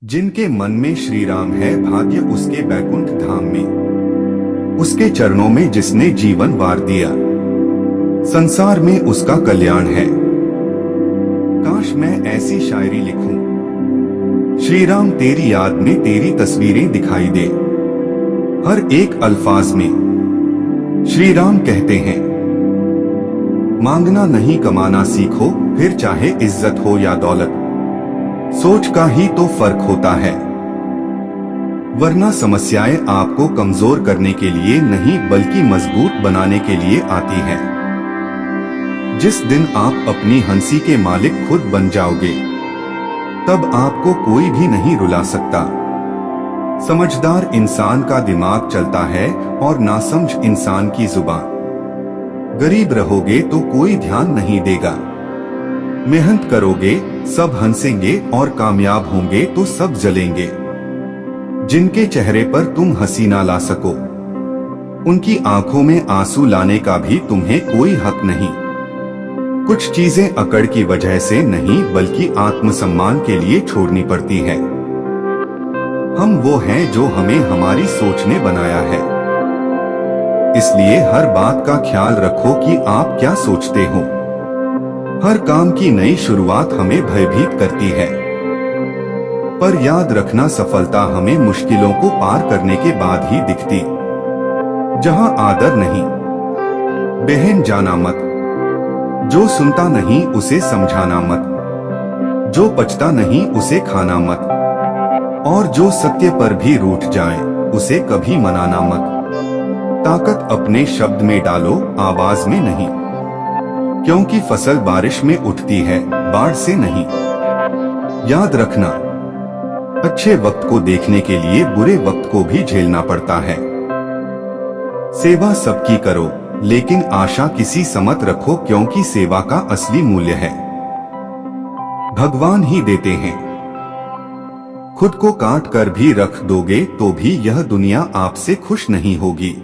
जिनके मन में श्री राम है, भाग्य उसके बैकुंठ धाम में। उसके चरणों में जिसने जीवन वार दिया, संसार में उसका कल्याण है। काश मैं ऐसी शायरी लिखूं, श्री राम तेरी याद में तेरी तस्वीरें दिखाई दे। हर एक अल्फाज में श्री राम कहते हैं, मांगना नहीं कमाना सीखो, फिर चाहे इज्जत हो या दौलत, सोच का ही तो फर्क होता है। वरना समस्याएं आपको कमजोर करने के लिए नहीं बल्कि मजबूत बनाने के लिए आती हैं। जिस दिन आप अपनी हंसी के मालिक खुद बन जाओगे, तब आपको कोई भी नहीं रुला सकता। समझदार इंसान का दिमाग चलता है और नासमझ इंसान की जुबान। गरीब रहोगे तो कोई ध्यान नहीं देगा, मेहनत करोगे सब हंसेंगे और कामयाब होंगे तो सब जलेंगे। जिनके चेहरे पर तुम हंसी ना ला सको, उनकी आंखों में आंसू लाने का भी तुम्हें कोई हक नहीं। कुछ चीजें अकड़ की वजह से नहीं बल्कि आत्मसम्मान के लिए छोड़नी पड़ती है। हम वो हैं जो हमें हमारी सोच ने बनाया है। इसलिए हर बात का ख्याल रखो कि आप क्या सोचते हो। हर काम की नई शुरुआत हमें भयभीत करती है, पर याद रखना सफलता हमें मुश्किलों को पार करने के बाद ही दिखती। जहां आदर नहीं, बहन जाना मत। जो सुनता नहीं उसे समझाना मत। जो पचता नहीं उसे खाना मत। और जो सत्य पर भी रूठ जाए उसे कभी मनाना मत। ताकत अपने शब्द में डालो, आवाज में नहीं। क्योंकि फसल बारिश में उठती है, बाढ़ से नहीं। याद रखना, अच्छे वक्त को देखने के लिए बुरे वक्त को भी झेलना पड़ता है। सेवा सबकी करो, लेकिन आशा किसी से मत रखो, क्योंकि सेवा का असली मूल्य है भगवान ही देते हैं। खुद को काट कर भी रख दोगे तो भी यह दुनिया आपसे खुश नहीं होगी।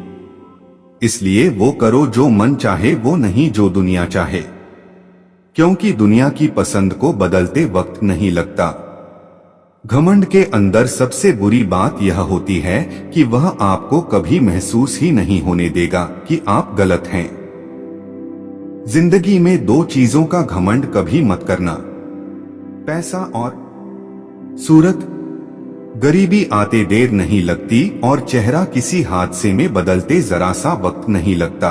इसलिए वो करो जो मन चाहे, वो नहीं जो दुनिया चाहे। क्योंकि दुनिया की पसंद को बदलते वक्त नहीं लगता। घमंड के अंदर सबसे बुरी बात यह होती है कि वह आपको कभी महसूस ही नहीं होने देगा कि आप गलत हैं। जिंदगी में दो चीजों का घमंड कभी मत करना, पैसा और सूरत। गरीबी आते देर नहीं लगती और चेहरा किसी हादसे में बदलते जरा सा वक्त नहीं लगता।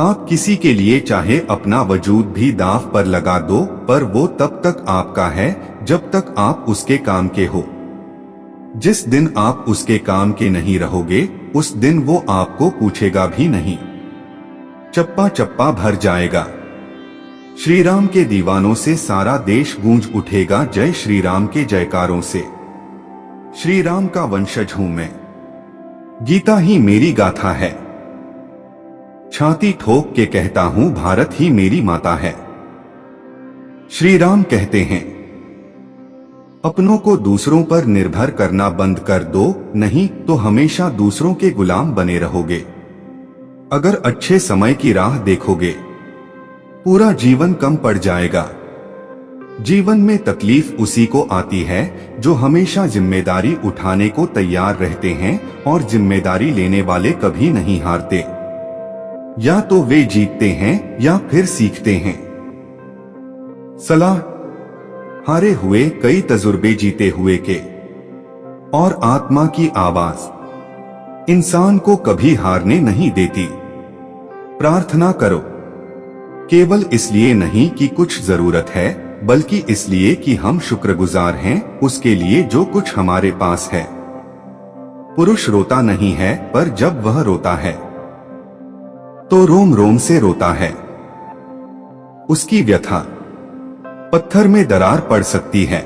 आप किसी के लिए चाहे अपना वजूद भी दांव पर लगा दो, पर वो तब तक आपका है जब तक आप उसके काम के हो। जिस दिन आप उसके काम के नहीं रहोगे, उस दिन वो आपको पूछेगा भी नहीं। चप्पा चप्पा भर जाएगा। श्री राम के दीवानों से सारा देश गूंज उठेगा जय श्री राम के जयकारों से। श्री राम का वंशज हूं मैं, गीता ही मेरी गाथा है। छाती ठोक के कहता हूं, भारत ही मेरी माता है। श्री राम कहते हैं, अपनों को दूसरों पर निर्भर करना बंद कर दो, नहीं तो हमेशा दूसरों के गुलाम बने रहोगे। अगर अच्छे समय की राह देखोगे, पूरा जीवन कम पड़ जाएगा। जीवन में तकलीफ उसी को आती है जो हमेशा जिम्मेदारी उठाने को तैयार रहते हैं, और जिम्मेदारी लेने वाले कभी नहीं हारते। या तो वे जीतते हैं या फिर सीखते हैं। सलाह, हारे हुए कई तजुर्बे जीते हुए के। और आत्मा की आवाज इंसान को कभी हारने नहीं देती। प्रार्थना करो, केवल इसलिए नहीं कि कुछ जरूरत है, बल्कि इसलिए कि हम शुक्रगुजार हैं उसके लिए जो कुछ हमारे पास है। पुरुष रोता नहीं है, पर जब वह रोता है तो रोम रोम से रोता है। उसकी व्यथा पत्थर में दरार पड़ सकती है।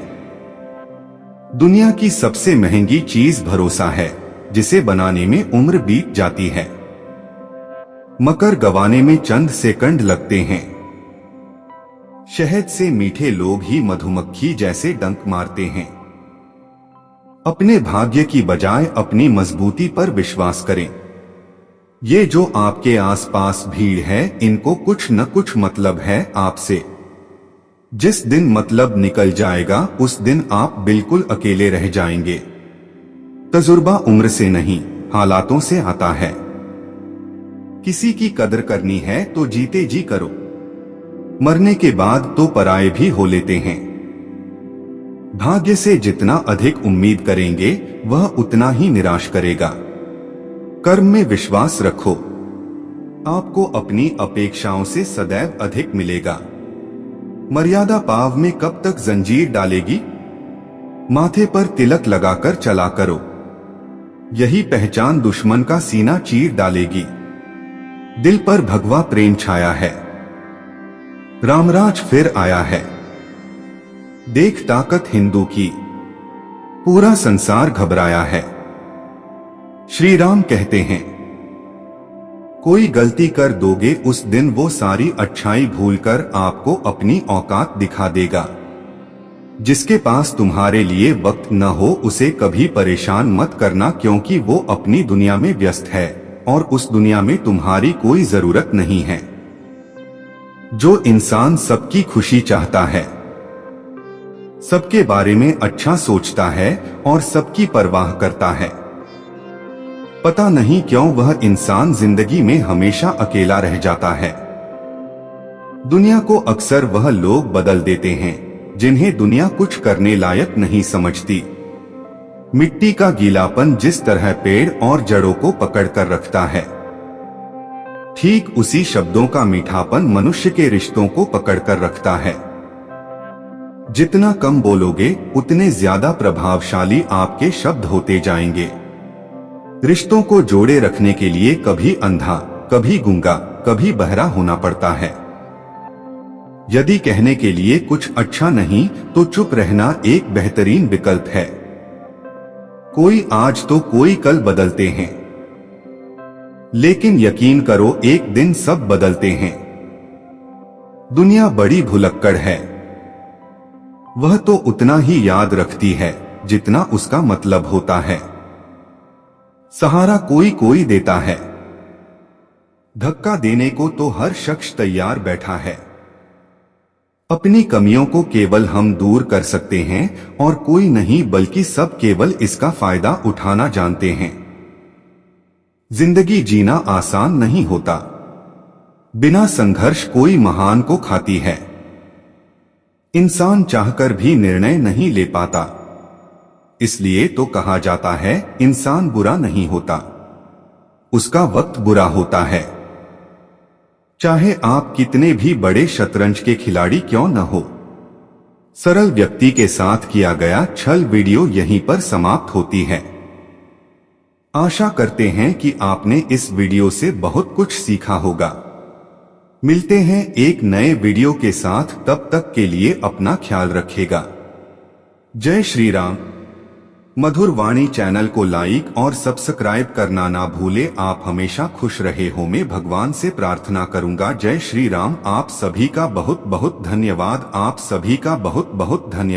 दुनिया की सबसे महंगी चीज भरोसा है, जिसे बनाने में उम्र बीत जाती है, मकर गवाने में चंद सेकंड लगते हैं। शहद से मीठे लोग ही मधुमक्खी जैसे डंक मारते हैं। अपने भाग्य की बजाय अपनी मजबूती पर विश्वास करें। ये जो आपके आसपास भीड़ है, इनको कुछ न कुछ मतलब है आपसे। जिस दिन मतलब निकल जाएगा उस दिन आप बिल्कुल अकेले रह जाएंगे। तजुर्बा उम्र से नहीं, हालातों से आता है। किसी की कदर करनी है तो जीते जी करो, मरने के बाद तो पराये भी हो लेते हैं। भाग्य से जितना अधिक उम्मीद करेंगे वह उतना ही निराश करेगा। कर्म में विश्वास रखो, आपको अपनी अपेक्षाओं से सदैव अधिक मिलेगा। मर्यादा पाव में कब तक जंजीर डालेगी? माथे पर तिलक लगाकर चला करो, यही पहचान दुश्मन का सीना चीर डालेगी। दिल पर भगवा प्रेम छाया है, रामराज फिर आया है। देख ताकत हिंदू की, पूरा संसार घबराया है। श्री राम कहते हैं, कोई गलती कर दोगे उस दिन वो सारी अच्छाई भूलकर आपको अपनी औकात दिखा देगा। जिसके पास तुम्हारे लिए वक्त न हो उसे कभी परेशान मत करना, क्योंकि वो अपनी दुनिया में व्यस्त है और उस दुनिया में तुम्हारी कोई जरूरत नहीं है। जो इंसान सबकी खुशी चाहता है, सबके बारे में अच्छा सोचता है और सबकी परवाह करता है, पता नहीं क्यों वह इंसान जिंदगी में हमेशा अकेला रह जाता है। दुनिया को अक्सर वह लोग बदल देते हैं जिन्हें दुनिया कुछ करने लायक नहीं समझती। मिट्टी का गीलापन जिस तरह पेड़ और जड़ों को पकड़कर रखता है, ठीक उसी शब्दों का मीठापन मनुष्य के रिश्तों को पकड़कर रखता है। जितना कम बोलोगे उतने ज्यादा प्रभावशाली आपके शब्द होते जाएंगे। रिश्तों को जोड़े रखने के लिए कभी अंधा, कभी गूंगा, कभी बहरा होना पड़ता है। यदि कहने के लिए कुछ अच्छा नहीं तो चुप रहना एक बेहतरीन विकल्प है। कोई आज तो कोई कल बदलते हैं, लेकिन यकीन करो एक दिन सब बदलते हैं। दुनिया बड़ी भुलक्कड़ है, वह तो उतना ही याद रखती है जितना उसका मतलब होता है। सहारा कोई कोई देता है, धक्का देने को तो हर शख्स तैयार बैठा है। अपनी कमियों को केवल हम दूर कर सकते हैं और कोई नहीं, बल्कि सब केवल इसका फायदा उठाना जानते हैं। जिंदगी जीना आसान नहीं होता, बिना संघर्ष कोई महान को खाती है। इंसान चाहकर भी निर्णय नहीं ले पाता, इसलिए तो कहा जाता है इंसान बुरा नहीं होता, उसका वक्त बुरा होता है। चाहे आप कितने भी बड़े शतरंज के खिलाड़ी क्यों न हो। सरल व्यक्ति के साथ किया गया छल वीडियो यहीं पर समाप्त होती है। आशा करते हैं कि आपने इस वीडियो से बहुत कुछ सीखा होगा। मिलते हैं एक नए वीडियो के साथ, तब तक के लिए अपना ख्याल रखिएगा। जय श्री राम। मधुर वाणी चैनल को लाइक और सब्सक्राइब करना ना भूले। आप हमेशा खुश रहे हो, मैं भगवान से प्रार्थना करूंगा। जय श्री राम। आप सभी का बहुत बहुत धन्यवाद। आप सभी का बहुत बहुत धन्यवाद।